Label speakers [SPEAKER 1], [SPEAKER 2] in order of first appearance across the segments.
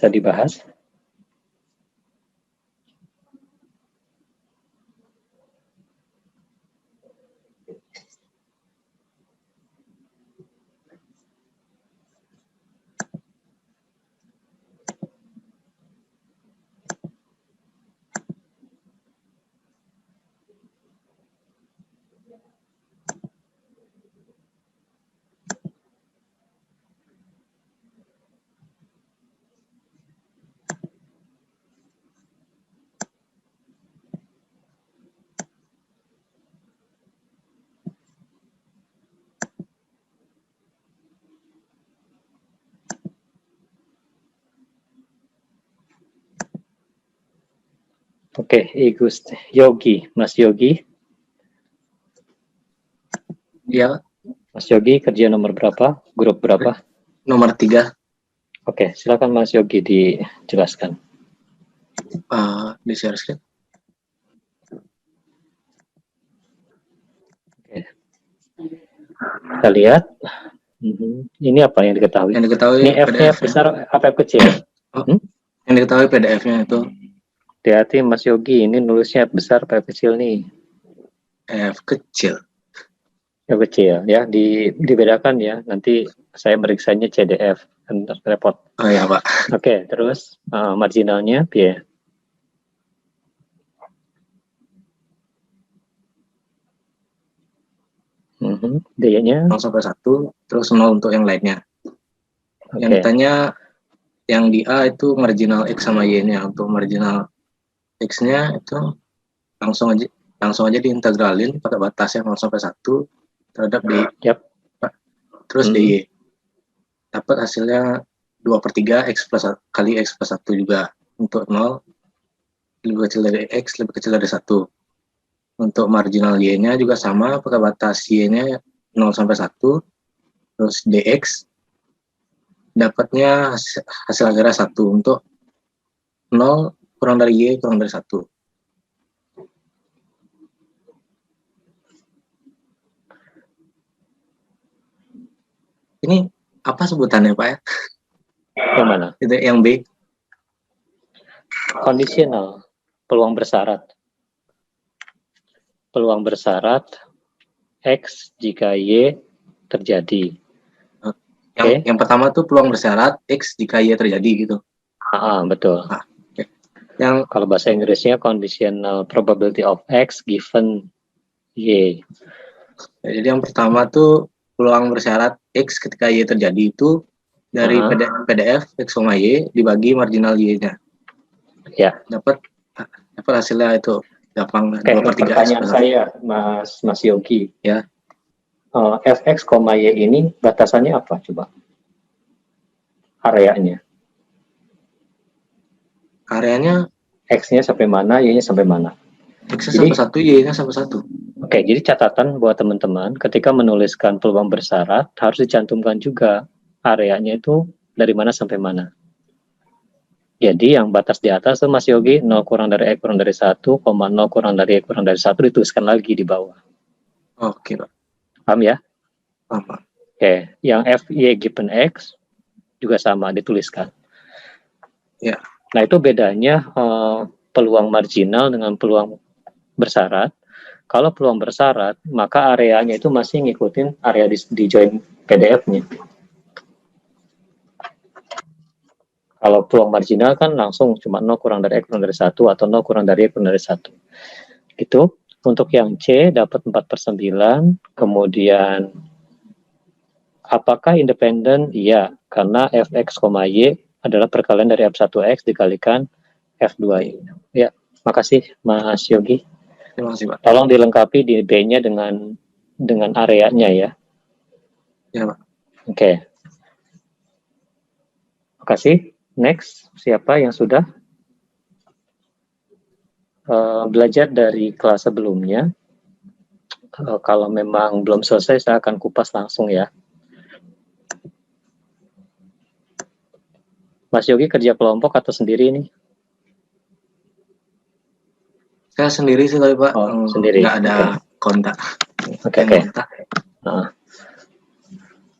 [SPEAKER 1] bisa dibahas? Oke, Yogi, Mas Yogi.
[SPEAKER 2] Ya.
[SPEAKER 1] Mas Yogi kerja nomor berapa? Grup berapa?
[SPEAKER 2] Nomor 3.
[SPEAKER 1] Oke, silakan Mas Yogi dijelaskan.
[SPEAKER 2] Di share screen.
[SPEAKER 1] Oke. Kita lihat. Ini apa yang diketahui?
[SPEAKER 2] Yang diketahui
[SPEAKER 1] Ini F-nya besar apa F kecil?
[SPEAKER 2] Yang diketahui PDF-nya itu.
[SPEAKER 1] Hati-hati Mas Yogi, ini nulisnya F besar apa F kecil nih?
[SPEAKER 2] F kecil.
[SPEAKER 1] F kecil ya, dibedakan ya. Nanti saya meriksanya CDF, kan repot.
[SPEAKER 2] Oh ya Pak.
[SPEAKER 1] Oke, terus marginalnya ya. D-nya
[SPEAKER 2] 0 sampai 1, terus 0 untuk yang lainnya.
[SPEAKER 1] Okay.
[SPEAKER 2] Yang ditanya yang di A itu marginal X sama Y-nya. Untuk marginal X-nya itu langsung aja diintegralin pakai batasnya 0 sampai 1 terhadap D.
[SPEAKER 1] Yep.
[SPEAKER 2] Terus DY. Dapat hasilnya 2/3 X plus kali X plus 1 juga. Untuk 0 lebih kecil dari X, lebih kecil dari 1. Untuk marginal Y-nya juga sama, pakai batas Y-nya 0 sampai 1. Terus DX dapatnya hasil akhirnya 1. Untuk 0 kurang dari Y kurang dari 1. Ini apa sebutannya Pak ya?
[SPEAKER 1] Yang mana?
[SPEAKER 2] Itu yang B.
[SPEAKER 1] Conditional, peluang bersyarat. Peluang bersyarat X jika Y terjadi.
[SPEAKER 2] Yang pertama tuh peluang bersyarat X jika Y terjadi gitu.
[SPEAKER 1] Betul.
[SPEAKER 2] Yang
[SPEAKER 1] kalau bahasa Inggrisnya conditional probability of X given Y.
[SPEAKER 2] Jadi yang pertama tuh peluang bersyarat X ketika Y terjadi itu dari PDF X, Y dibagi marginal Y-nya.
[SPEAKER 1] Ya.
[SPEAKER 2] Dapat hasilnya itu gampang.
[SPEAKER 1] Pertanyaan saya Mas Yogi.
[SPEAKER 2] Ya.
[SPEAKER 1] Fx, Y ini batasannya apa coba? Areanya.
[SPEAKER 2] Areanya
[SPEAKER 1] X-nya sampai mana, Y-nya sampai mana?
[SPEAKER 2] X-nya sampai 1, Y-nya sampai 1.
[SPEAKER 1] Oke, jadi catatan buat teman-teman, ketika menuliskan peluang bersyarat, harus dicantumkan juga areanya itu dari mana sampai mana. Jadi yang batas di atas itu Mas Yogi, 0 kurang dari X kurang dari 1, 0 kurang dari X kurang dari 1, dituliskan lagi di bawah.
[SPEAKER 2] Oke, Pak.
[SPEAKER 1] Paham ya?
[SPEAKER 2] Paham, Pak.
[SPEAKER 1] Oke, yang F, Y given X juga sama dituliskan.
[SPEAKER 2] Ya.
[SPEAKER 1] Nah, itu bedanya peluang marginal dengan peluang bersyarat. Kalau peluang bersyarat, maka areanya itu masih ngikutin area di join PDF-nya. Kalau peluang marginal kan langsung cuma 0 kurang dari X kurang dari 1 atau 0 kurang dari X kurang dari 1. Itu untuk yang C dapat 4/9, kemudian apakah independen? Iya, karena Fx, Y adalah perkalian dari F1X dikalikan F2Y. Ya, makasih Mas Yogi.
[SPEAKER 2] Terima kasih, Pak.
[SPEAKER 1] Tolong dilengkapi di B-nya dengan areanya ya.
[SPEAKER 2] Ya, Pak.
[SPEAKER 1] Oke. Makasih. Next, siapa yang sudah belajar dari kelas sebelumnya? Kalau memang belum selesai, saya akan kupas langsung ya. Mas Yogi kerja kelompok atau sendiri nih?
[SPEAKER 2] Saya sendiri sih tapi Pak.
[SPEAKER 1] Sendiri.
[SPEAKER 2] Nggak ada kontak.
[SPEAKER 1] Oke.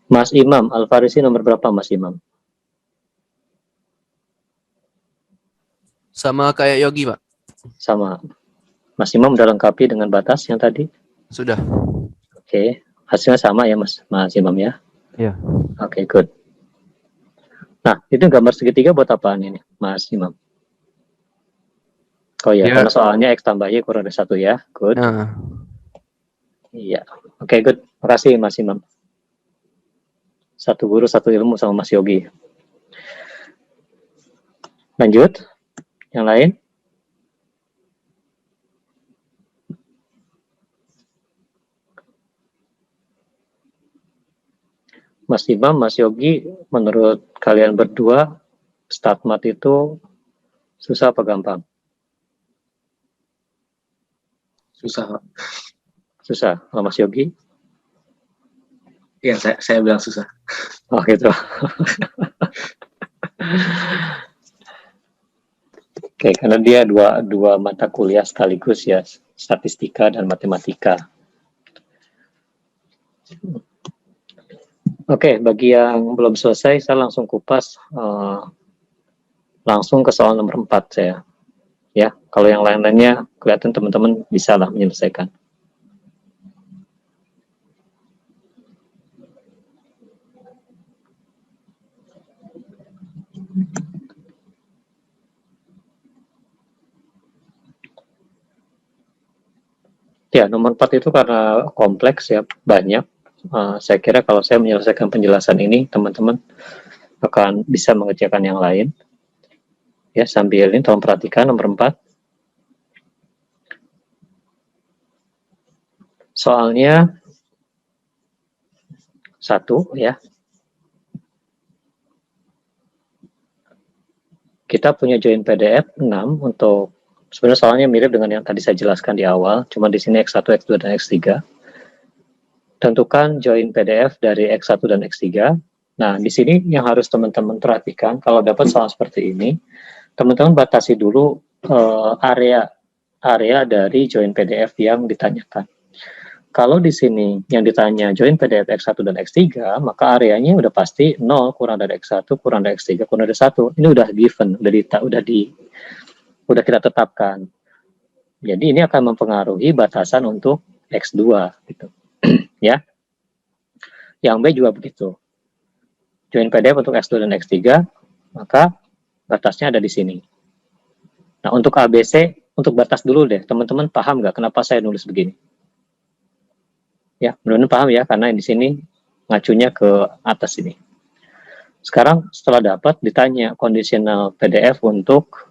[SPEAKER 1] Mas Imam, Al-Farisi nomor berapa Mas Imam?
[SPEAKER 3] Sama kayak Yogi, Pak.
[SPEAKER 1] Sama. Mas Imam udah lengkapi dengan batas yang tadi?
[SPEAKER 3] Sudah.
[SPEAKER 1] Oke. Hasilnya sama ya Mas Imam ya?
[SPEAKER 4] Iya.
[SPEAKER 1] Oke, good. Nah, itu gambar segitiga buat apaan ini, Mas Imam? Oh ya, karena soalnya X tambah Y kurang dari 1 ya. Good.
[SPEAKER 3] Nah,
[SPEAKER 1] Iya. Oke, good. Makasih Mas Imam. Satu guru, satu ilmu sama Mas Yogi. Lanjut. Yang lain? Mas Imam, Mas Yogi, menurut kalian berdua, StatMat itu susah apa gampang?
[SPEAKER 2] Susah.
[SPEAKER 1] Susah. Kalau Mas Yogi?
[SPEAKER 2] Ya, saya bilang susah.
[SPEAKER 1] Oh gitu. Oke, karena dia dua mata kuliah sekaligus ya, statistika dan matematika. Oke, bagi yang belum selesai, saya langsung kupas langsung ke soal nomor 4 saya. Ya, kalau yang lain-lainnya kelihatan teman-teman bisa lah menyelesaikan. Ya, nomor 4 itu karena kompleks ya, banyak. Saya kira kalau saya menyelesaikan penjelasan ini, teman-teman akan bisa mengerjakan yang lain. Ya, sambil ini tolong perhatikan nomor 4. Soalnya 1 ya. Kita punya join PDF 6 untuk sebenarnya soalnya mirip dengan yang tadi saya jelaskan di awal, cuma di sini X1, X2 dan X3. Tentukan join PDF dari X1 dan X3. Nah, di sini yang harus teman-teman perhatikan, kalau dapat soal seperti ini, teman-teman batasi dulu area dari join PDF yang ditanyakan. Kalau di sini yang ditanya join PDF X1 dan X3, maka areanya udah pasti 0 kurang dari X1 kurang dari X3 kurang dari 1. Ini udah given, udah kita tetapkan. Jadi ini akan mempengaruhi batasan untuk X2 gitu. Ya. Yang B juga begitu. Join PDF untuk X2 dan X3, maka batasnya ada di sini. Nah, untuk ABC, untuk batas dulu deh. Teman-teman paham nggak kenapa saya nulis begini? Ya, benar-benar paham ya, karena di sini ngacunya ke atas ini. Sekarang setelah dapat ditanya kondisional PDF untuk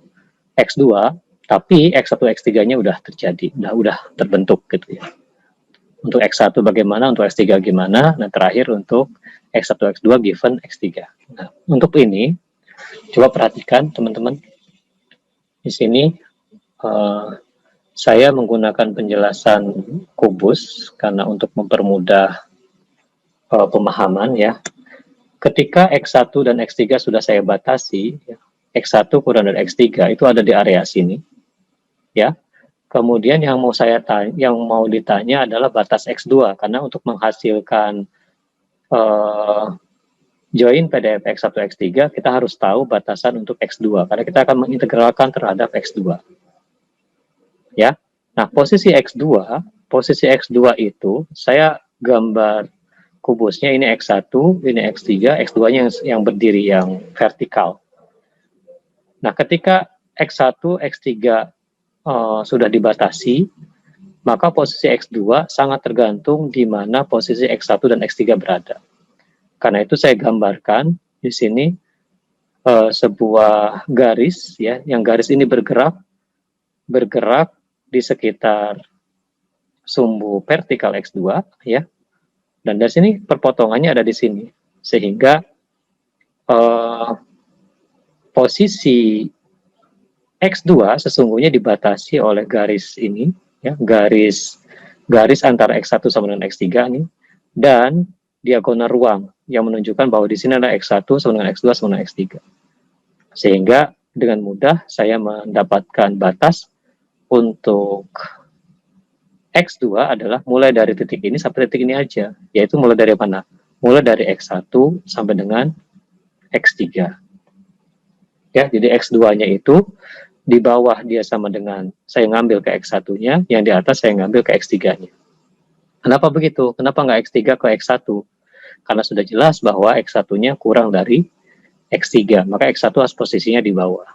[SPEAKER 1] X2, tapi X1, X3-nya udah terjadi, udah terbentuk gitu ya. Untuk X1 bagaimana, untuk X3 gimana, nah terakhir untuk X1, X2 given X3. Nah, untuk ini, coba perhatikan teman-teman. Di sini saya menggunakan penjelasan kubus karena untuk mempermudah pemahaman ya. Ketika X1 dan X3 sudah saya batasi, ya, X1 kurang dari X3 itu ada di area sini, ya. Kemudian yang mau ditanya adalah batas X2 karena untuk menghasilkan join PDF X1 X3 kita harus tahu batasan untuk X2 karena kita akan mengintegralkan terhadap X2. Ya. Nah, posisi X2 itu saya gambar kubusnya ini X1, ini X3, X2-nya yang berdiri yang vertikal. Nah, ketika X1, X3 sudah dibatasi, maka posisi X2 sangat tergantung di mana posisi X1 dan X3 berada. Karena itu saya gambarkan di sini sebuah garis ya, yang garis ini bergerak di sekitar sumbu vertikal X2 ya. Dan dari sini perpotongannya ada di sini. Sehingga posisi X2 sesungguhnya dibatasi oleh garis ini ya, garis antara X1 sama dengan X3 ini dan diagonal ruang yang menunjukkan bahwa di sini ada X1 sama dengan X2 sama dengan X3. Sehingga dengan mudah saya mendapatkan batas untuk X2 adalah mulai dari titik ini sampai titik ini aja, yaitu mulai dari mana? Mulai dari X1 sampai dengan X3. Ya, jadi X2-nya itu di bawah dia sama dengan saya ngambil ke X1-nya, yang di atas saya ngambil ke X3-nya. Kenapa begitu? Kenapa nggak X3 ke X1? Karena sudah jelas bahwa X1-nya kurang dari X3, maka X1 harus posisinya di bawah.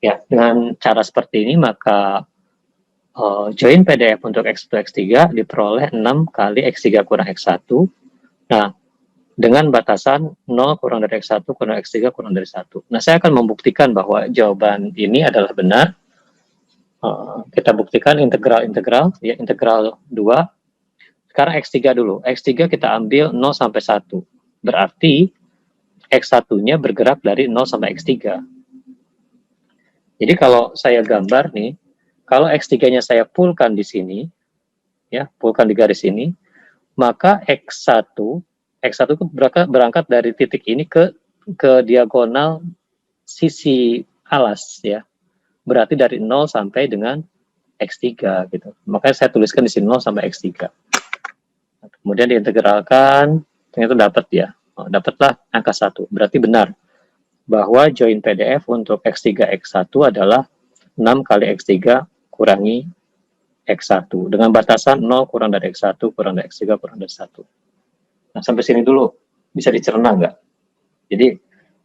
[SPEAKER 1] Ya, dengan cara seperti ini maka join PDF untuk X1, X3 diperoleh 6 kali X3 kurang X1. Nah, dengan batasan 0 kurang dari X1 kurang X3 kurang dari 1. Nah, saya akan membuktikan bahwa jawaban ini adalah benar. Kita buktikan integral, ya, integral 2. Sekarang X3 dulu. X3 kita ambil 0 sampai 1. Berarti X1-nya bergerak dari 0 sampai X3. Jadi kalau saya gambar nih, kalau X3-nya saya pulkan di sini, ya, pulkan di garis ini, maka X1 itu berangkat dari titik ini ke diagonal sisi alas, ya. Berarti dari 0 sampai dengan X3 gitu. Makanya saya tuliskan di sini 0 sampai X3. Kemudian diintegralkan, ternyata dapat ya. Dapatlah angka 1. Berarti benar bahwa join PDF untuk X3 X1 adalah 6 kali X3 kurangi X1 dengan batasan 0 kurang dari X1 kurang dari X3 kurang dari 1. Nah, sampai sini dulu bisa dicerna nggak? Jadi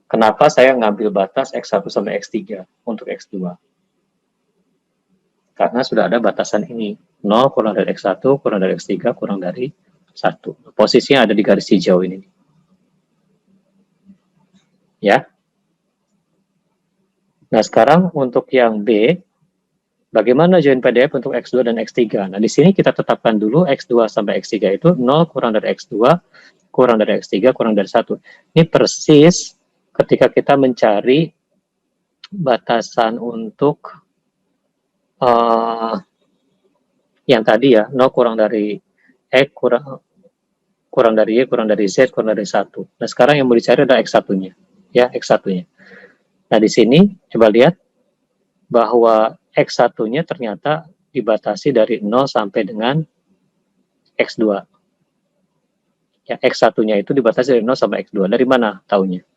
[SPEAKER 1] kenapa saya ngambil batas X1 sampai X3 untuk X2? Karena sudah ada batasan ini, 0 kurang dari X1 kurang dari X3 kurang dari 1. Posisinya ada di garis hijau ini. Ya. Nah, sekarang untuk yang B, bagaimana join PDF untuk X2 dan X3? Nah, di sini kita tetapkan dulu X2 sampai X3 itu 0 kurang dari X2 kurang dari X3 kurang dari 1. Ini persis ketika kita mencari batasan untuk yang tadi ya, 0 kurang dari X kurang dari Y kurang dari Z kurang dari 1. Nah, sekarang yang mau dicari adalah X1-nya. Ya, X1-nya. Nah, di sini coba lihat bahwa X1-nya ternyata dibatasi dari 0 sampai dengan X2. Ya, X1-nya itu dibatasi dari 0 sampai X2. Dari mana taunya?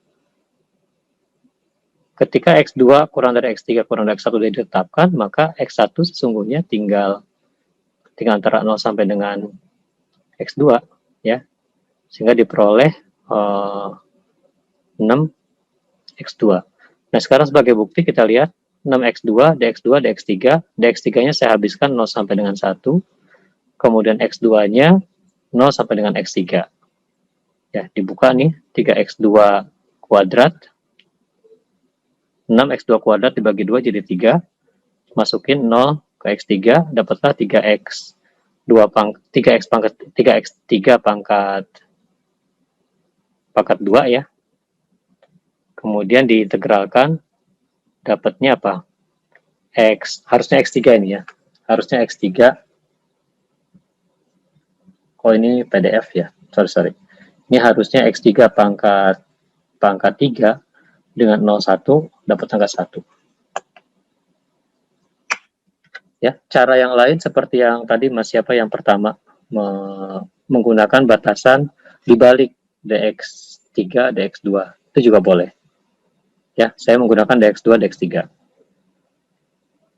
[SPEAKER 1] Ketika X2 kurang dari X3 kurang dari X1 sudah ditetapkan, maka X1 sesungguhnya tinggal antara 0 sampai dengan X2, ya. Sehingga diperoleh 6 X2. Nah, sekarang sebagai bukti kita lihat 6X2, DX2, DX3. DX3-nya saya habiskan 0 sampai dengan 1. Kemudian X2-nya 0 sampai dengan X3. Ya, dibuka nih 3X2 kuadrat. 6X2 kuadrat dibagi 2 jadi 3. Masukin 0 ke X3, dapatlah 3X3 pangkat 2 ya. Kemudian diintegralkan, dapatnya apa? Harusnya X3 ini ya. Harusnya X3. Oh, ini PDF ya. Sorry. Ini harusnya X3 pangkat 3 dengan 01 dapat angka 1. Ya, cara yang lain seperti yang tadi Mas siapa yang pertama menggunakan batasan dibalik DX3, DX2. Itu juga boleh. Ya, saya menggunakan DX2, DX3.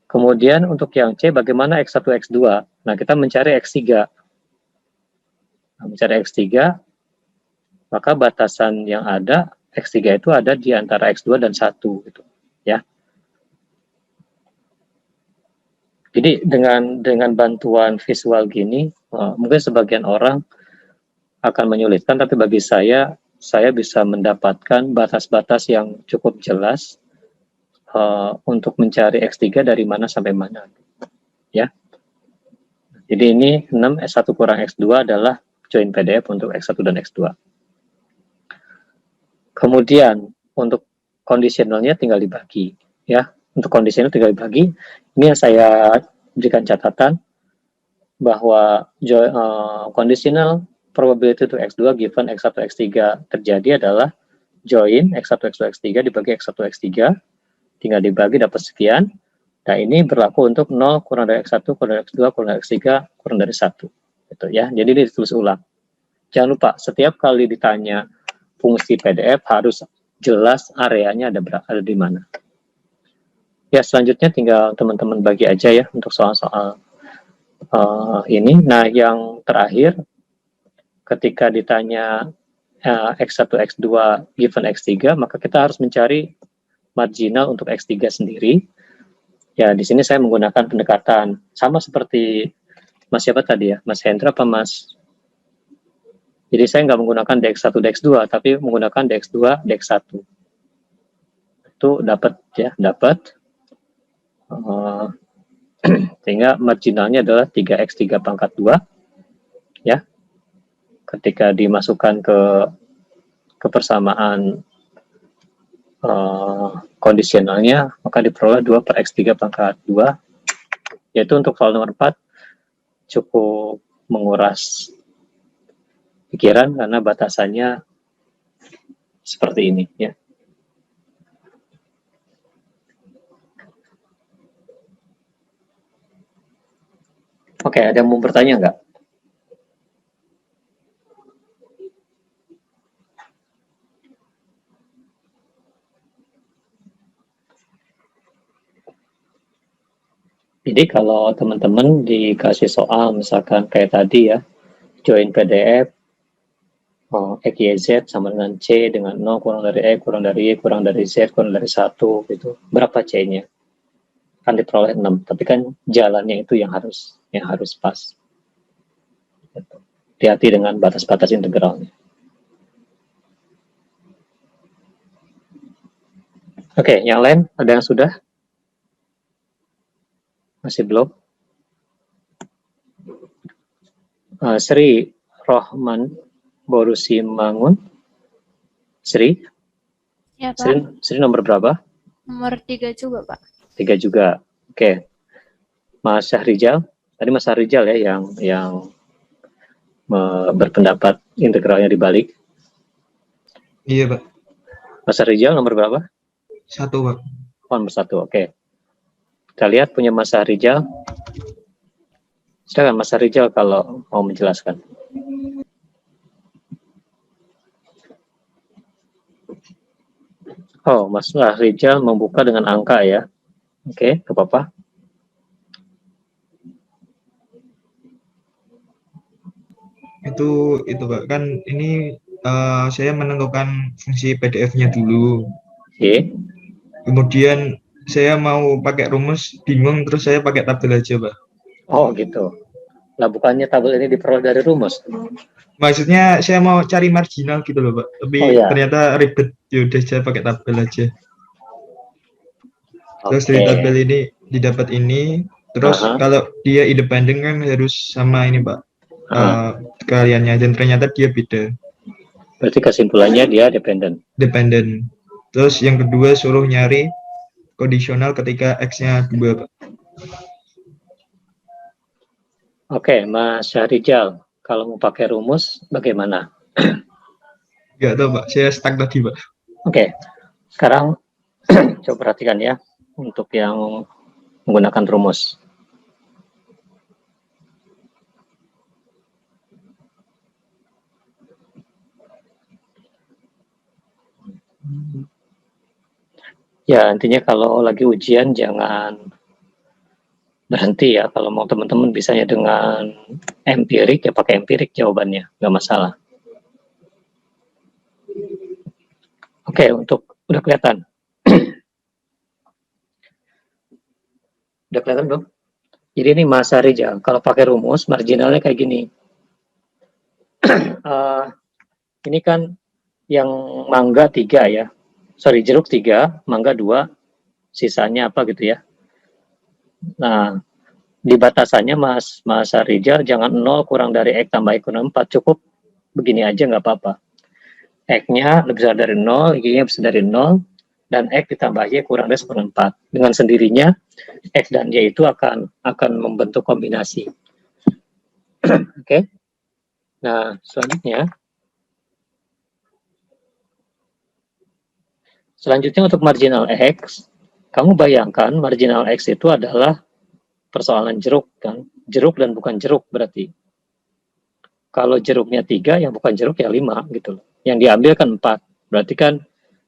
[SPEAKER 1] Kemudian untuk yang C, bagaimana X1, X2? Nah, kita mencari X3. Nah, mencari X3, maka batasan yang ada, X3 itu ada di antara X2 dan 1. Gitu, ya. Jadi dengan bantuan visual gini, mungkin sebagian orang akan menyulitkan, tapi bagi saya bisa mendapatkan batas-batas yang cukup jelas untuk mencari X3 dari mana sampai mana. Ya. Jadi ini 6 S1 kurang X2 adalah join PDF untuk X1 dan X2. Kemudian untuk kondisionalnya tinggal dibagi. Ya, untuk kondisional tinggal dibagi. Ini yang saya berikan catatan bahwa conditional probability to X2 given X1, X3 terjadi adalah join X1, X2, X3 dibagi X1, X3, tinggal dibagi dapat sekian. Nah, ini berlaku untuk 0 kurang dari X1, kurang dari X2, kurang dari X3, kurang dari 1. Gitu ya. Jadi ini ditulis ulang. Jangan lupa, setiap kali ditanya fungsi PDF harus jelas areanya ada di mana. Ya, selanjutnya tinggal teman-teman bagi aja ya untuk soal-soal ini. Nah, yang terakhir, ketika ditanya X1, X2 given X3, maka kita harus mencari marginal untuk X3 sendiri. Ya, di sini saya menggunakan pendekatan sama seperti Mas siapa tadi ya? Mas Hendra apa Mas? Jadi saya nggak menggunakan DX1, DX2, tapi menggunakan DX2, DX1. Itu dapat ya, dapat. Sehingga marginalnya adalah 3x3 pangkat 2 ya. Ketika dimasukkan ke persamaan kondisionalnya, maka diperoleh 2 per x3 pangkat 2, yaitu untuk soal nomor 4 cukup menguras pikiran karena batasannya seperti ini ya. Oke, ada yang mau bertanya nggak? Jadi kalau teman-teman dikasih soal misalkan kayak tadi ya, join PDF, XYZ sama dengan C dengan 0 kurang dari X kurang dari Y kurang dari Z kurang dari 1 gitu. Berapa C-nya? Kan diperoleh 6, tapi kan jalannya itu yang harus pas. Hati-hati dengan batas-batas integralnya. Oke, yang lain ada yang sudah? Masih belum? Sri Rohman Borusi Mangun. Sri?
[SPEAKER 3] Ya, Pak.
[SPEAKER 1] Sri nomor berapa?
[SPEAKER 3] Nomor 3 juga, Pak.
[SPEAKER 1] 3 juga. Oke. Mas Syahrijal. Tadi Mas Syahrijal ya yang berpendapat integralnya dibalik.
[SPEAKER 4] Iya, Pak.
[SPEAKER 1] Mas Syahrijal nomor berapa?
[SPEAKER 4] 1, Pak.
[SPEAKER 1] Nomor 1, oke. Kita lihat punya Mas Syahrijal. Silakan Mas Syahrijal kalau mau menjelaskan. Oh, Mas Syahrijal membuka dengan angka ya. Oke, gak apa-apa.
[SPEAKER 4] Itu Pak. Kan ini saya menentukan fungsi PDF-nya dulu.
[SPEAKER 1] Oke.
[SPEAKER 4] Kemudian saya mau pakai rumus, bingung, terus saya pakai tabel aja, Pak.
[SPEAKER 1] Oh, gitu. Lah bukannya tabel ini diperoleh dari rumus?
[SPEAKER 4] Maksudnya saya mau cari marginal gitu loh, Pak. Tapi ternyata ribet, yaudah saya pakai tabel aja. Terus dari tabel ini didapat ini, terus kalau dia independen kan harus sama ini, Pak. Kaliannya, dan ternyata dia beda.
[SPEAKER 1] Berarti kesimpulannya dia dependen.
[SPEAKER 4] Terus yang kedua suruh nyari kondisional ketika X-nya 2, Pak.
[SPEAKER 1] Oke, Mas Syahrijal, kalau mau pakai rumus bagaimana?
[SPEAKER 4] Enggak tahu, Pak. Saya stuck tadi, Pak.
[SPEAKER 1] Oke. Sekarang coba perhatikan ya untuk yang menggunakan rumus. Ya, intinya kalau lagi ujian jangan berhenti ya. Kalau mau teman-teman bisanya dengan empirik, ya pakai empirik jawabannya, nggak masalah. Oke, udah kelihatan? Udah kelihatan belum? Jadi ini Mas Syahrijal, kalau pakai rumus, marginalnya kayak gini. Ini kan yang mangga 3 ya. Sorry, jeruk 3, mangga 2, sisanya apa gitu ya. Nah, di batasannya Mas Syahrijal jangan 0 kurang dari X tambah X kurang 4, cukup begini aja nggak apa-apa. X-nya lebih besar dari 0, Y-nya besar dari 0, dan X ditambah Y kurang dari 1/4. Dengan sendirinya, X dan Y itu akan membentuk kombinasi. Oke. Nah, selanjutnya untuk marginal X, kamu bayangkan marginal X itu adalah persoalan jeruk kan? Jeruk dan bukan jeruk berarti. Kalau jeruknya 3, yang bukan jeruk ya 5 gitu loh. Yang diambil kan 4. Berarti kan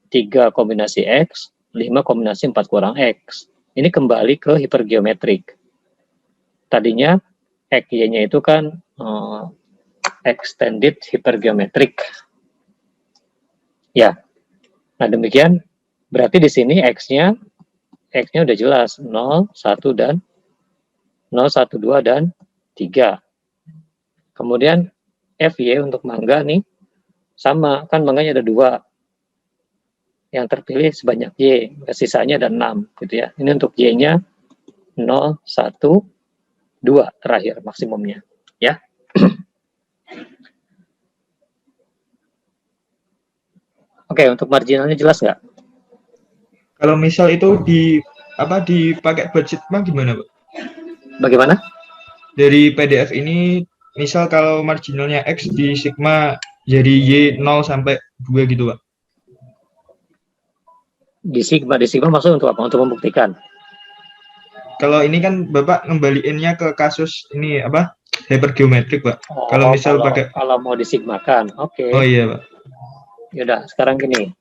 [SPEAKER 1] 3 kombinasi X, 5 kombinasi 4 kurang X. Ini kembali ke hipergeometrik. Tadinya XY-nya itu kan extended hypergeometric. Ya. Nah, demikian berarti di sini X-nya udah jelas 0, 1 dan 0, 1, 2 dan 3. Kemudian FY untuk mangga nih sama, kan mangganya ada 2. Yang terpilih sebanyak Y, sisanya ada 6 gitu ya. Ini untuk Y-nya 0, 1, 2 terakhir maksimumnya, ya. Oke, untuk marginalnya jelas nggak?
[SPEAKER 4] Kalau misal itu dipakai budget mah gimana, Pak?
[SPEAKER 1] Bagaimana?
[SPEAKER 4] Dari PDF ini, misal kalau marginalnya X di sigma jadi Y 0 sampai 2 gitu, Pak.
[SPEAKER 1] Di sigma maksud untuk apa? Untuk membuktikan.
[SPEAKER 4] Kalau ini kan Bapak ngembaliinnya ke kasus ini hypergeometrik, Pak. Kalau misal pakai
[SPEAKER 1] kalau mau disigmakan. Oke.
[SPEAKER 4] Oh iya, Pak.
[SPEAKER 1] Yaudah, sekarang gini.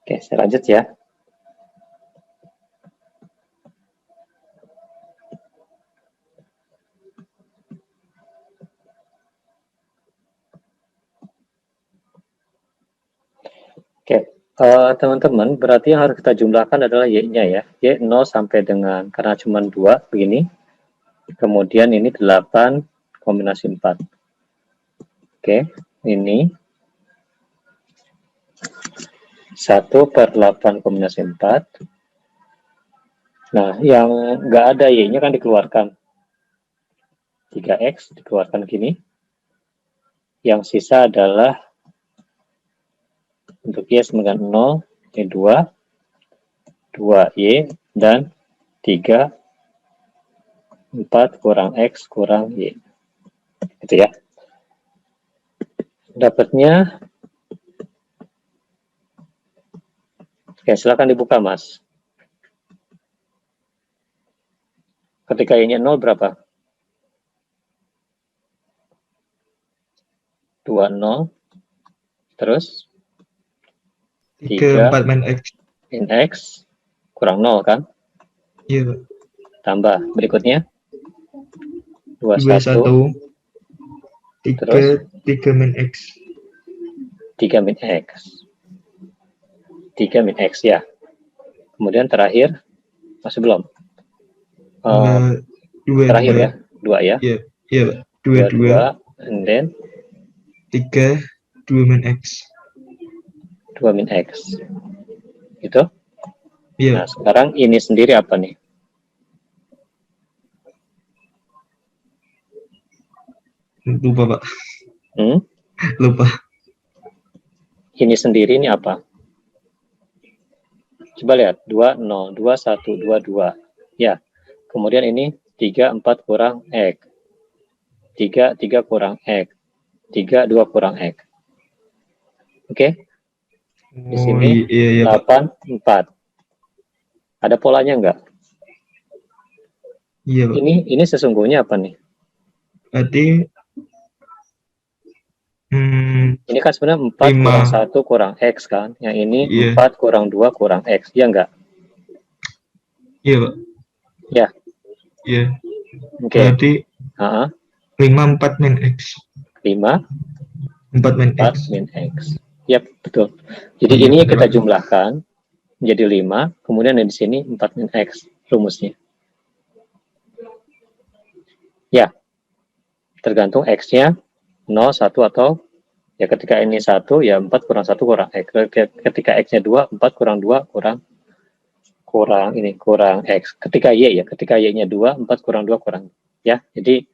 [SPEAKER 1] Oke, saya lanjut ya. Oke, teman-teman, berarti yang harus kita jumlahkan adalah Y-nya ya. Y 0 sampai dengan, karena cuma 2, begini. Kemudian ini 8 kombinasi 4. Oke, ini 1/8 kombinasi 4. Nah, yang nggak ada Y-nya kan dikeluarkan. 3X dikeluarkan gini. Yang sisa adalah untuk Y sama dengan 0, ini 2, 2Y, dan 3 4 kurang X kurang Y. Gitu ya. Dapatnya, oke, silakan dibuka, Mas. Ketika Y-nya 0 berapa? 20. Terus
[SPEAKER 4] 3, 4 min X.
[SPEAKER 1] min X kurang 0 kan?
[SPEAKER 4] Iya, Pak.
[SPEAKER 1] Tambah. Berikutnya
[SPEAKER 4] 21.
[SPEAKER 1] 21. Terus
[SPEAKER 4] 3 min X.
[SPEAKER 1] 3 min X. 3 min X ya. Kemudian terakhir, masih belum?
[SPEAKER 4] 2,
[SPEAKER 1] Terakhir ya, 2 ya.
[SPEAKER 4] Iya, iya, Pak. 2,
[SPEAKER 1] and then
[SPEAKER 4] 3, 2 min X.
[SPEAKER 1] 2 min X. Gitu?
[SPEAKER 4] Iya.
[SPEAKER 1] Nah, sekarang ini sendiri apa nih?
[SPEAKER 4] Lupa, Pak.
[SPEAKER 1] Hmm?
[SPEAKER 4] Lupa.
[SPEAKER 1] Ini sendiri ini apa? Coba lihat, 2, 0, 2, 1, 2, 2. Ya, kemudian ini 3, 4 kurang X. 3, 3 kurang X. 3, 2 kurang X. Oke? Di sini
[SPEAKER 4] Iya,
[SPEAKER 1] 8, 4. Ada polanya enggak?
[SPEAKER 4] Iya, Pak.
[SPEAKER 1] Ini sesungguhnya apa nih?
[SPEAKER 4] Berarti
[SPEAKER 1] ini kan sebenarnya 4
[SPEAKER 4] 5.
[SPEAKER 1] kurang 1 kurang X kan? Yang ini
[SPEAKER 4] Iya.
[SPEAKER 1] 4 kurang 2 kurang X. Iya enggak?
[SPEAKER 4] Iya, Pak.
[SPEAKER 1] Ya.
[SPEAKER 4] Iya.
[SPEAKER 1] Oke.
[SPEAKER 4] Berarti 5, 4 min X.
[SPEAKER 1] 5,
[SPEAKER 4] 4 min
[SPEAKER 1] 4
[SPEAKER 4] X.
[SPEAKER 1] min X. Yap, betul. Jadi
[SPEAKER 4] Iya,
[SPEAKER 1] ini
[SPEAKER 4] betul,
[SPEAKER 1] kita
[SPEAKER 4] Pak.
[SPEAKER 1] jumlahkan menjadi 5, kemudian di sini 4 min X rumusnya. Ya, tergantung X-nya 0, 1, atau ya ketika ini 1, ya 4 kurang 1 kurang X. Ketika X-nya 2, 4 kurang 2 kurang X. Ketika Y ya, ketika Y-nya 2, 4 kurang 2 kurang. Ya, jadi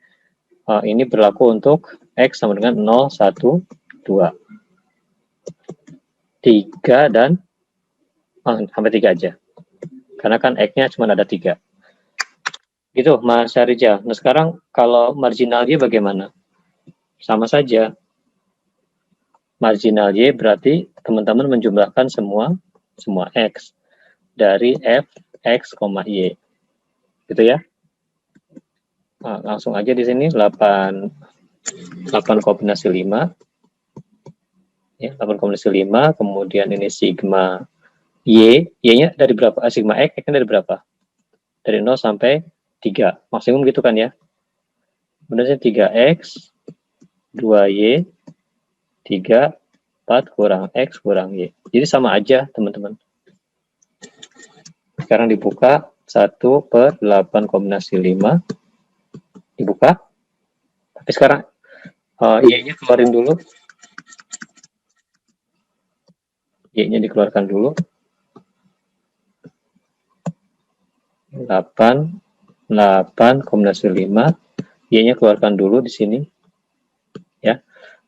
[SPEAKER 1] ini berlaku untuk X sama dengan 0, 1, 2. 3 dan sampai 3 aja. Karena kan X-nya cuma ada 3. Gitu, Mas Syarija. Nah, sekarang kalau marginal Y bagaimana? Sama saja. Marginal Y berarti teman-teman menjumlahkan semua X dari F, X, Y. Gitu ya. Nah, langsung aja di sini 8 kombinasi 5. Ya, 8 kombinasi 5, kemudian ini sigma Y. Y-nya dari berapa? Sigma X, X-nya dari berapa? Dari 0 sampai 3. Maksimum gitu kan ya. Kemudian 3X, 2Y, 3, 4 kurang X kurang Y. Jadi sama aja, teman-teman. Sekarang dibuka 1/8 kombinasi 5. Dibuka. Tapi sekarang Y-nya keluarin dulu. Y-nya dikeluarkan dulu. 8 kombinasi 5. Y-nya keluarkan dulu di sini. Ya.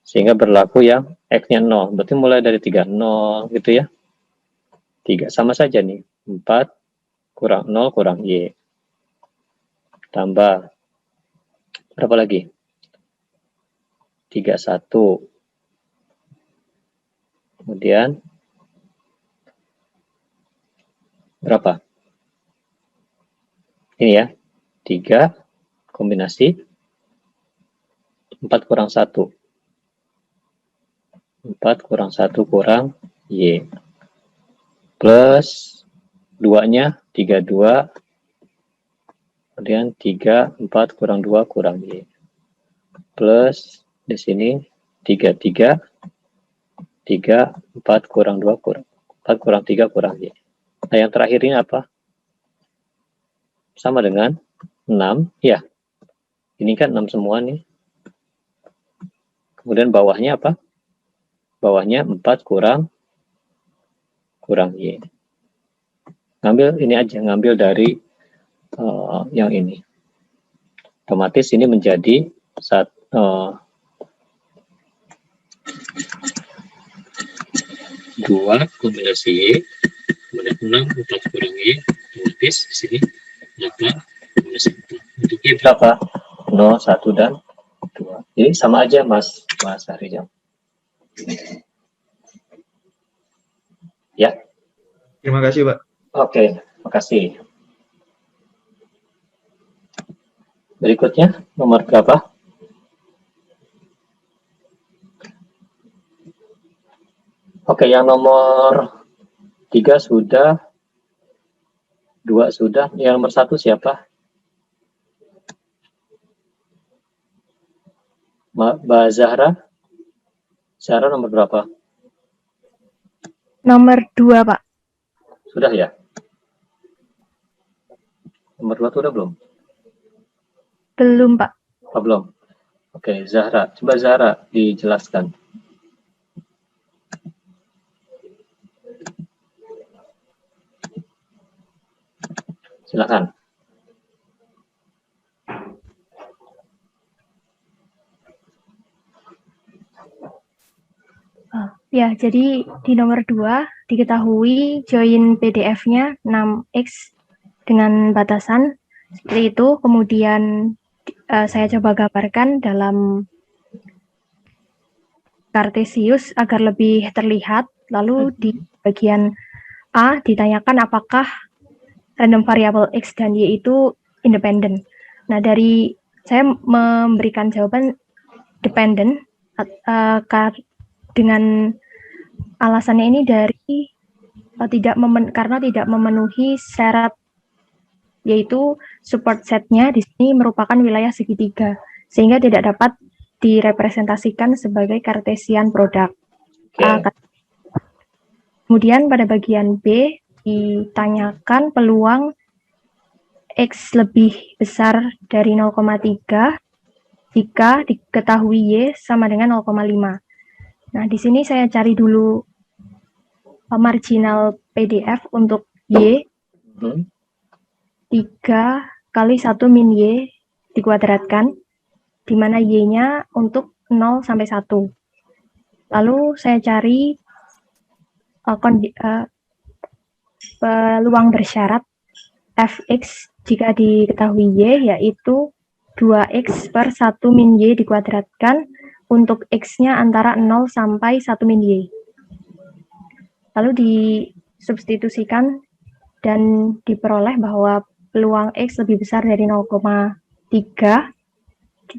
[SPEAKER 1] Sehingga berlaku yang X-nya 0. Berarti mulai dari 3, 0 gitu ya. 3 sama saja nih. 4 kurang 0 kurang Y. Tambah. Berapa lagi? 31. Kemudian berapa? Ini ya. 3 kombinasi 4 kurang 1. 4 kurang 1 kurang Y. Plus 2-nya 32. Kemudian 3, 4 kurang 2 kurang Y. Plus di sini 3, 4 kurang 2 kurang 4 kurang 3 kurang Y. Nah, yang terakhir ini apa? Sama dengan 6. Ya. Ini kan 6 semua nih. Kemudian bawahnya apa? Bawahnya 4 kurang Y. Ngambil ini aja, ngambil dari yang ini. Otomatis ini menjadi 2 kombinasi Y, kemudian 6, 4 kurang Y, otomatis di sini 8 kombinasi 4. Untuk Y berapa? 0, 1, dan 2. Jadi sama aja Mas Harijam. Ya.
[SPEAKER 4] Terima kasih, Pak.
[SPEAKER 1] Oke, makasih. Berikutnya, nomor berapa? Oke, yang nomor 3 sudah, 2 sudah, yang nomor 1 siapa? Mbak Zahra? Zahra nomor berapa?
[SPEAKER 3] Nomor 2, Pak.
[SPEAKER 1] Sudah ya? Nomor 2 sudah belum?
[SPEAKER 3] Belum, Pak.
[SPEAKER 1] Oh, belum. Oke, Zahra. Coba Zahra dijelaskan. Silakan.
[SPEAKER 3] Ya, jadi di nomor 2 diketahui join PDF-nya 6x dengan batasan seperti itu. Kemudian saya coba gambarkan dalam Kartesius agar lebih terlihat. Lalu di bagian A ditanyakan apakah random variable X dan Y itu independen. Nah, dari saya memberikan jawaban dependent dengan alasannya ini dari karena tidak memenuhi syarat, yaitu support setnya di sini merupakan wilayah segitiga, sehingga tidak dapat direpresentasikan sebagai Cartesian product.
[SPEAKER 1] Oke.
[SPEAKER 3] Kemudian pada bagian B ditanyakan peluang X lebih besar dari 0,3 jika diketahui Y sama dengan 0,5. Nah, di sini saya cari dulu marginal PDF untuk Y. 3 kali 1 min Y dikuadratkan, di mana Y-nya untuk 0 sampai 1. Lalu saya cari peluang bersyarat Fx jika diketahui Y, yaitu 2x per 1 min Y dikuadratkan untuk X-nya antara 0 sampai 1 min Y. Lalu disubstitusikan dan diperoleh bahwa peluang X lebih besar dari 0,3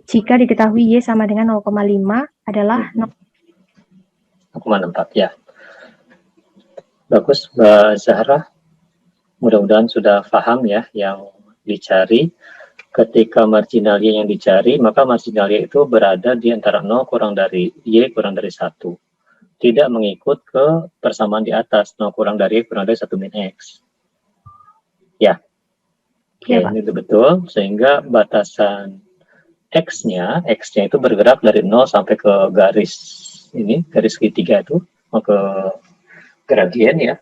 [SPEAKER 3] jika diketahui Y sama dengan 0,5 adalah
[SPEAKER 1] 0,4 ya. Bagus, Mbak Zahra. Mudah-mudahan sudah paham ya yang dicari. Ketika marginal Y yang dicari, maka marginal Y itu berada di antara 0 kurang dari Y kurang dari 1. Tidak mengikut ke persamaan di atas, 0 kurang dari Y kurang dari 1 min X. Ya. Oke,
[SPEAKER 3] ya,
[SPEAKER 1] ini betul. Sehingga batasan X-nya itu bergerak dari 0 sampai ke garis segitiga itu, ke gradien ya.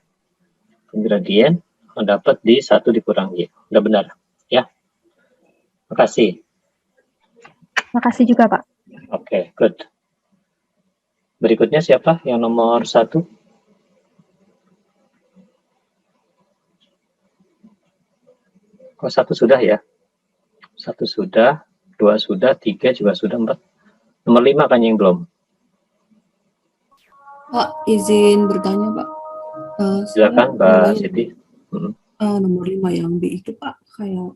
[SPEAKER 1] Gradien mendapat di 1 dikurang Y. Udah benar ya. Makasih.
[SPEAKER 3] Makasih juga, Pak.
[SPEAKER 1] Oke, good. Berikutnya siapa yang nomor 1? Kok 1 sudah ya? 1 sudah, 2 sudah, 3 juga sudah, 4. Nomor 5 kan yang belum.
[SPEAKER 5] Pak, izin bertanya, Pak.
[SPEAKER 1] Silakan, Mbak Siti.
[SPEAKER 5] Nomor 5 yang B itu, Pak, kayak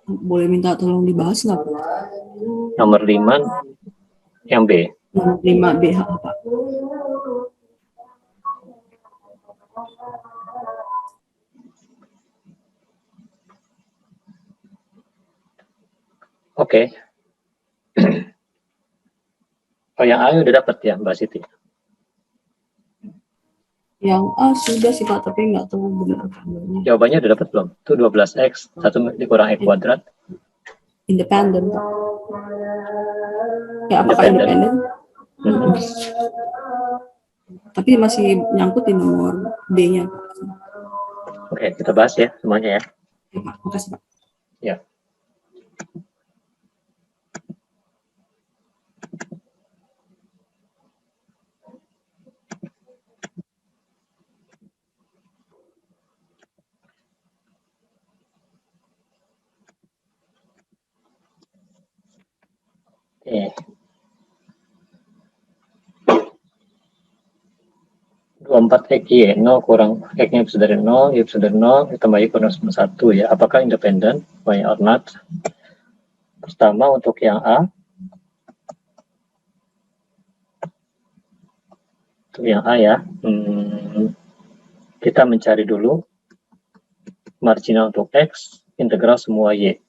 [SPEAKER 5] boleh minta tolong dibahas nggak, Pak?
[SPEAKER 1] Nomor 5 yang B.
[SPEAKER 5] Nomor 5 BH, Pak.
[SPEAKER 1] Oke. Oh, yang A udah dapat ya, Mbak Siti?
[SPEAKER 5] Yang A sudah sih, Pak, tapi nggak tahu benar gambarnya.
[SPEAKER 1] Jawabannya udah dapat belum? Itu 12X, 1 dikurang Y kuadrat.
[SPEAKER 5] Independen, Pak. Ya, apakah independen? Tapi masih nyangkut di nomor B-nya, Pak.
[SPEAKER 1] Oke, kita bahas ya semuanya ya.
[SPEAKER 5] Ya, Pak. Makasih, Pak.
[SPEAKER 1] Ya. 24 Y, 0 kurang X-nya bisa dari 0, Y bisa dari 0, ditambah Y kurang 1 ya. Apakah independen? Why or not? Pertama untuk yang A. Untuk yang A ya. Kita mencari dulu marginal untuk X, integral semua Y.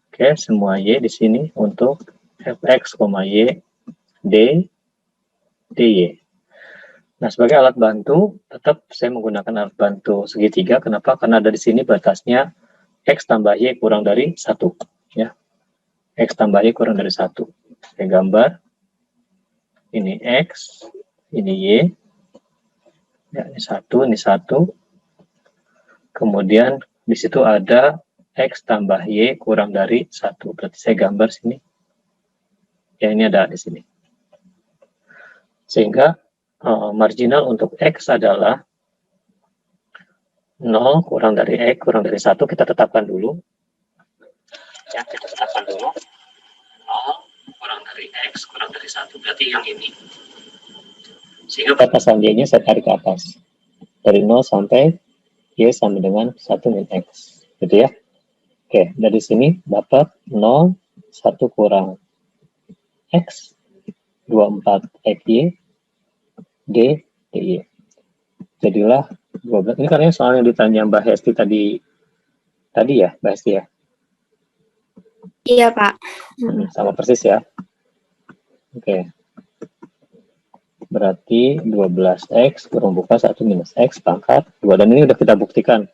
[SPEAKER 1] Oke, semua Y di sini untuk Fx, Y, D, dy. Nah, sebagai alat bantu, tetap saya menggunakan alat bantu segitiga. Kenapa? Karena ada di sini batasnya X tambah Y kurang dari 1. Ya. X tambah Y kurang dari 1. Saya gambar. Ini X, ini Y. Ya, ini 1, ini 1. Kemudian di situ ada X tambah Y kurang dari 1. Berarti saya gambar sini. Ya, ini ada di sini. Sehingga marginal untuk X adalah 0 kurang dari X kurang dari 1. Kita tetapkan dulu. Ya, kita tetapkan dulu. 0 kurang dari X kurang dari 1. Berarti yang ini. Sehingga batasan Y-nya saya tarik ke atas. Dari 0 sampai Y sama dengan 1 min X. Gitu ya. Oke, dari sini dapat 0, 1 kurang X, 24 XY, D, DY. Jadilah 12. Ini karena soal yang ditanya Mbak Hesti tadi ya, Mbak Hesti ya?
[SPEAKER 6] Iya, Pak.
[SPEAKER 1] Sama persis ya. Oke. Berarti 12X kurang buka 1 minus X pangkat 2. Dan ini udah kita buktikan.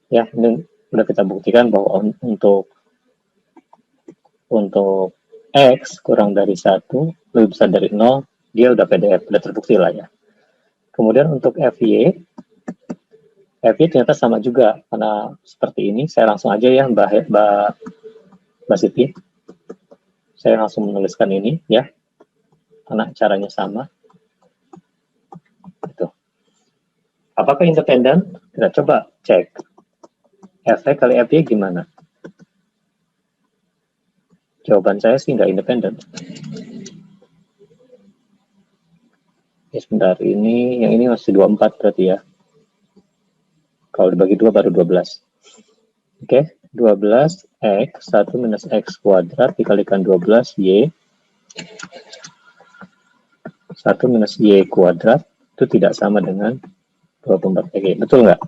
[SPEAKER 1] Ya, ini udah kita buktikan bahwa untuk X kurang dari 1 lebih besar dari 0, dia udah PDF, udah terbukti lah ya. Kemudian untuk FY ternyata sama juga, karena seperti ini. Saya langsung aja ya Mbak Siti. Saya langsung menuliskan ini ya, karena caranya sama. Itu. Apakah independen? Kita coba cek. F kali FY gimana? Jawaban saya sih nggak independen. Ya, sebentar, yang ini masih 24 berarti ya. Kalau dibagi 2 baru 12. Oke, 12 X 1 minus X kuadrat dikalikan 12 Y 1 minus Y kuadrat itu tidak sama dengan 24 X. Betul nggak?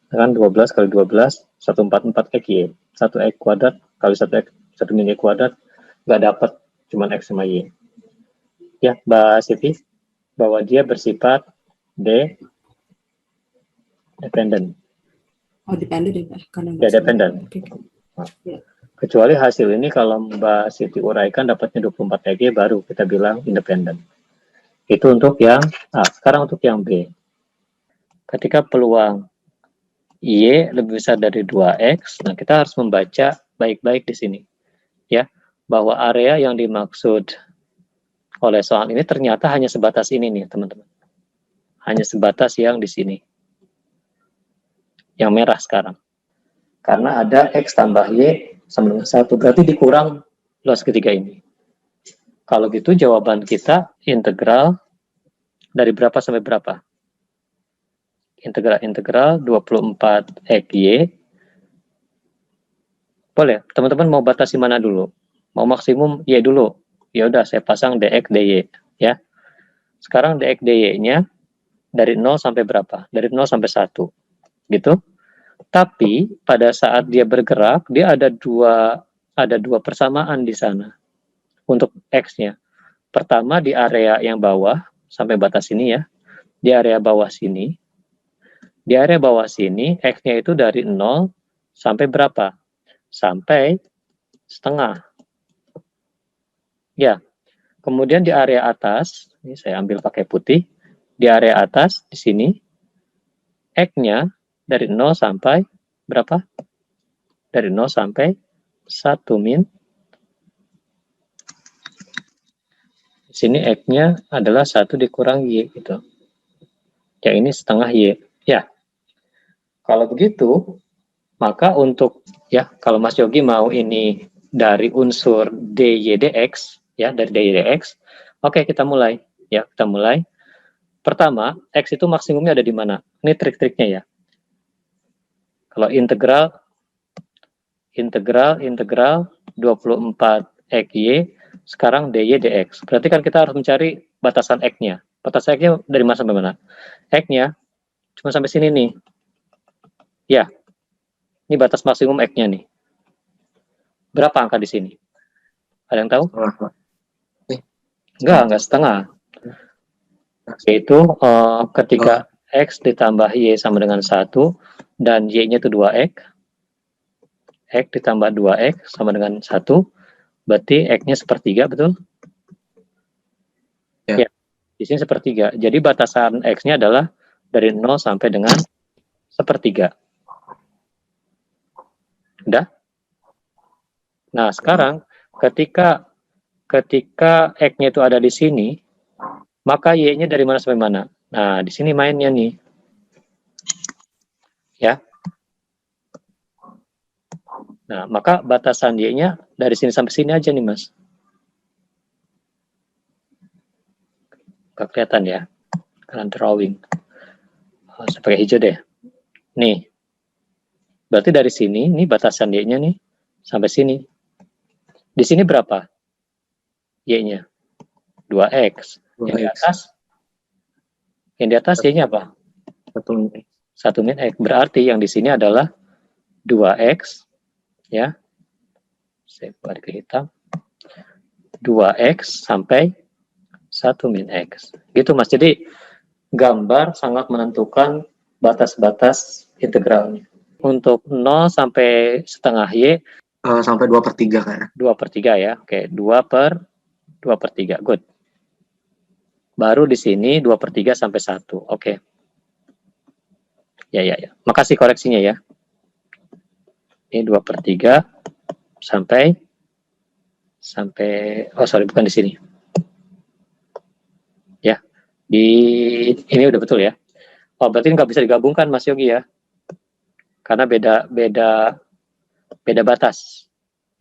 [SPEAKER 1] Dengan 12 kali 12 144 XY. 1 X kuadrat kali 1 X 1 min Y kuadrat nggak dapat, cuman X sama Y. Ya, Mbak Siti, bahwa dia bersifat dependent.
[SPEAKER 5] Oh, dependent ya, Pak? Karena
[SPEAKER 1] Ya, dependent.
[SPEAKER 5] Okay. Ya.
[SPEAKER 1] Kecuali hasil ini kalau Mbak Siti uraikan dapatnya 24 XY, baru kita bilang independent. Itu untuk yang A. Sekarang untuk yang B. Ketika peluang Y lebih besar dari 2X, nah kita harus membaca baik-baik di sini. Ya, bahwa area yang dimaksud oleh soal ini ternyata hanya sebatas ini nih, teman-teman. Hanya sebatas yang di sini. Yang merah sekarang. Karena ada X tambah Y sama dengan 1. Berarti dikurang luas ketiga ini. Kalau gitu jawaban kita integral dari berapa sampai berapa? Integral 24 XY. Boleh, teman-teman mau batasi mana dulu? Mau maksimum Y dulu. Ya udah, saya pasang DX DY ya. Sekarang DX DY-nya dari 0 sampai berapa? Dari 0 sampai 1. Gitu. Tapi pada saat dia bergerak, dia ada dua persamaan di sana untuk X-nya. Pertama di area yang bawah sampai batas ini ya. Di area bawah sini. Di area bawah sini, X-nya itu dari 0 sampai berapa? Sampai setengah. Ya. Kemudian di area atas, ini saya ambil pakai putih. Di area atas, di sini, X-nya dari 0 sampai berapa? Dari 0 sampai 1 min. Di sini X-nya adalah 1 dikurang Y gitu. Ya, ini setengah Y. Ya. Kalau begitu, maka untuk ya kalau Mas Yogi mau ini dari unsur DY dx ya, dari DY dx, Oke, kita mulai. Ya, kita mulai. Pertama, X itu maksimumnya ada di mana? Ini trik-triknya ya. Kalau integral 24 XY, sekarang DY DX. Berarti kan kita harus mencari batasan X-nya. Batasan X-nya dari mana sampai mana? X-nya cuma sampai sini nih. Ya, ini batas maksimum X-nya nih. Berapa angka di sini? Ada yang tahu? Enggak setengah. Yaitu ketika X ditambah Y sama dengan 1, dan Y-nya itu 2X, X ditambah 2X sama dengan 1, berarti X-nya sepertiga, betul? Ya, di sini sepertiga. Jadi batasan X-nya adalah dari 0 sampai dengan sepertiga. Udah? Nah, sekarang ketika X-nya itu ada di sini, maka Y-nya dari mana sampai mana? Nah, di sini mainnya nih. Ya. Nah, maka batasan Y-nya dari sini sampai sini aja nih, Mas. Gak kelihatan ya. Kalian drawing. Saya pakai hijau deh. Nih. Berarti dari sini, ini batasan Y-nya nih, sampai sini. Di sini berapa? Y-nya? 2X. Yang di atas Y-nya apa? 1 min X. Berarti yang di sini adalah 2X. Ya. Saya buat ke hitam. 2X sampai 1 min X. Gitu, Mas. Jadi, gambar sangat menentukan batas-batas integralnya. Untuk 0 sampai setengah Y,
[SPEAKER 2] sampai 2/3 kayaknya.
[SPEAKER 1] 2/3 ya. Oke, 2/3. Good. Baru di sini 2/3 sampai 1. Oke. Ya. Makasih koreksinya ya. Ini 2/3 sampai bukan di sini. Ya. Ini udah betul ya. Oh, berarti nggak bisa digabungkan, Mas Yogi ya. Karena beda batas.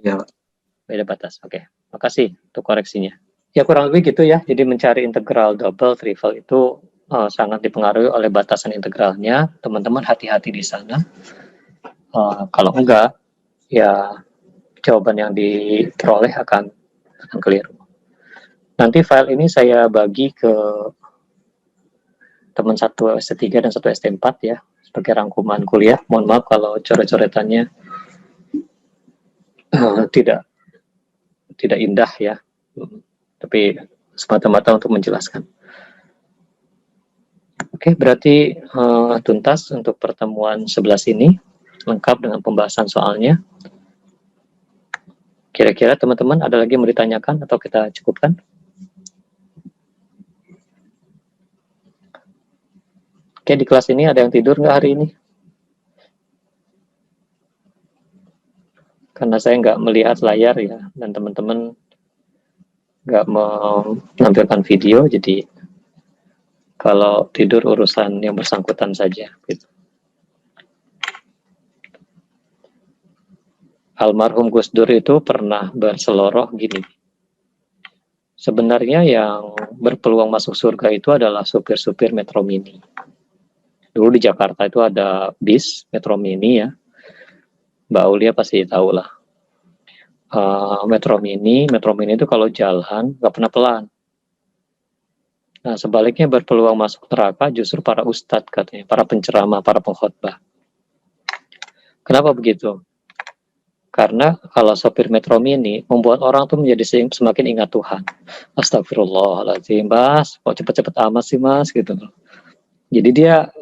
[SPEAKER 2] Ya.
[SPEAKER 1] Beda batas. Oke. Makasih untuk koreksinya. Ya, kurang lebih gitu ya. Jadi mencari integral double trivial itu sangat dipengaruhi oleh batasan integralnya. Teman-teman hati-hati di sana. Kalau enggak, ya jawaban yang diperoleh akan keliru. Nanti file ini saya bagi ke teman 1 ST3 dan 1 ST4 ya, sebagai rangkuman kuliah. Mohon maaf kalau coret-coretannya tidak indah ya, tapi semata-mata untuk menjelaskan. Oke, berarti tuntas untuk pertemuan 11 ini, lengkap dengan pembahasan soalnya. Kira-kira teman-teman ada lagi yang mau ditanyakan atau kita cukupkan? Oke, di kelas ini ada yang tidur nggak hari ini? Karena saya nggak melihat layar ya, dan teman-teman nggak menampilkan video, jadi kalau tidur urusan yang bersangkutan saja. Gitu. Almarhum Gus Dur itu pernah berseloroh gini. Sebenarnya yang berpeluang masuk surga itu adalah supir-supir Metro Mini. Dulu di Jakarta itu ada bis Metro Mini ya. Mbak Aulia pasti tahu lah. Metro Mini itu kalau jalan nggak pernah pelan. Nah, sebaliknya berpeluang masuk neraka justru para ustadz katanya, para penceramah, para pengkhotbah. Kenapa begitu? Karena kalau sopir Metro Mini membuat orang tuh menjadi semakin ingat Tuhan. Astagfirullahaladzim, Mas, kok cepet-cepet amat sih, Mas, gitu. Jadi dia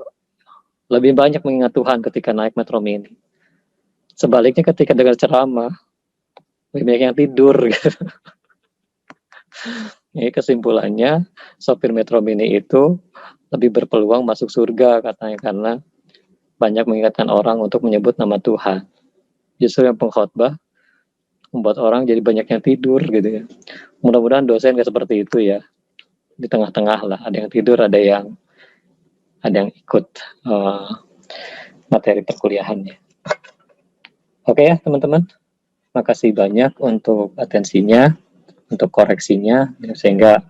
[SPEAKER 1] lebih banyak mengingat Tuhan ketika naik Metro Mini. Sebaliknya ketika dengar ceramah, lebih banyak yang tidur. Gitu. Ini kesimpulannya, sopir Metro Mini itu lebih berpeluang masuk surga katanya, karena banyak mengingatkan orang untuk menyebut nama Tuhan. Justru yang pengkhotbah membuat orang jadi banyak yang tidur gitu ya. Mudah-mudahan dosen nggak seperti itu ya. Di tengah-tengah lah, ada yang tidur, ada yang ikut materi perkuliahannya. Oke ya teman-teman, makasih banyak untuk atensinya, untuk koreksinya, sehingga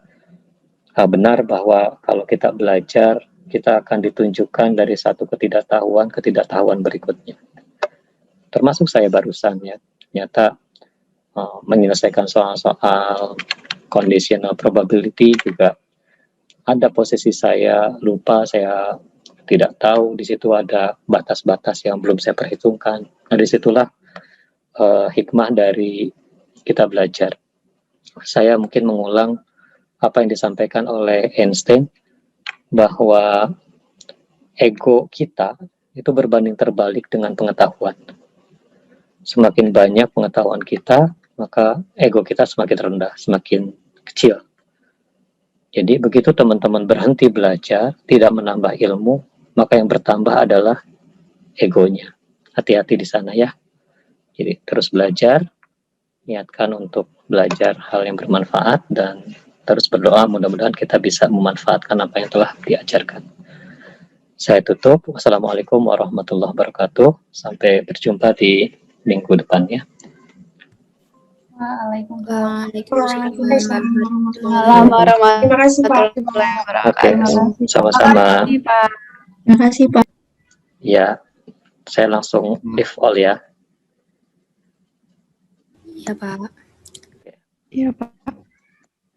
[SPEAKER 1] benar bahwa kalau kita belajar, kita akan ditunjukkan dari satu ketidaktahuan berikutnya. Termasuk saya barusan ya, ternyata menyelesaikan soal-soal conditional probability juga ada posisi saya lupa, saya tidak tahu di situ ada batas-batas yang belum saya perhitungkan. Nah, disitulah hikmah dari kita belajar. Saya mungkin mengulang apa yang disampaikan oleh Einstein, bahwa ego kita itu berbanding terbalik dengan pengetahuan. Semakin banyak pengetahuan kita, maka ego kita semakin rendah, semakin kecil. Jadi begitu teman-teman berhenti belajar, tidak menambah ilmu, maka yang bertambah adalah egonya. Hati-hati di sana ya. Jadi terus belajar, niatkan untuk belajar hal yang bermanfaat, dan terus berdoa mudah-mudahan kita bisa memanfaatkan apa yang telah diajarkan. Saya tutup. Wassalamualaikum warahmatullahi wabarakatuh. Sampai berjumpa di minggu depan ya.
[SPEAKER 6] Waalaikumsalam
[SPEAKER 7] Terima kasih Pak.
[SPEAKER 1] Oke, sama-sama.
[SPEAKER 7] Terima kasih Pak.
[SPEAKER 1] Ya, saya langsung leave all ya.
[SPEAKER 6] Ya Pak.
[SPEAKER 3] Iya, Pak.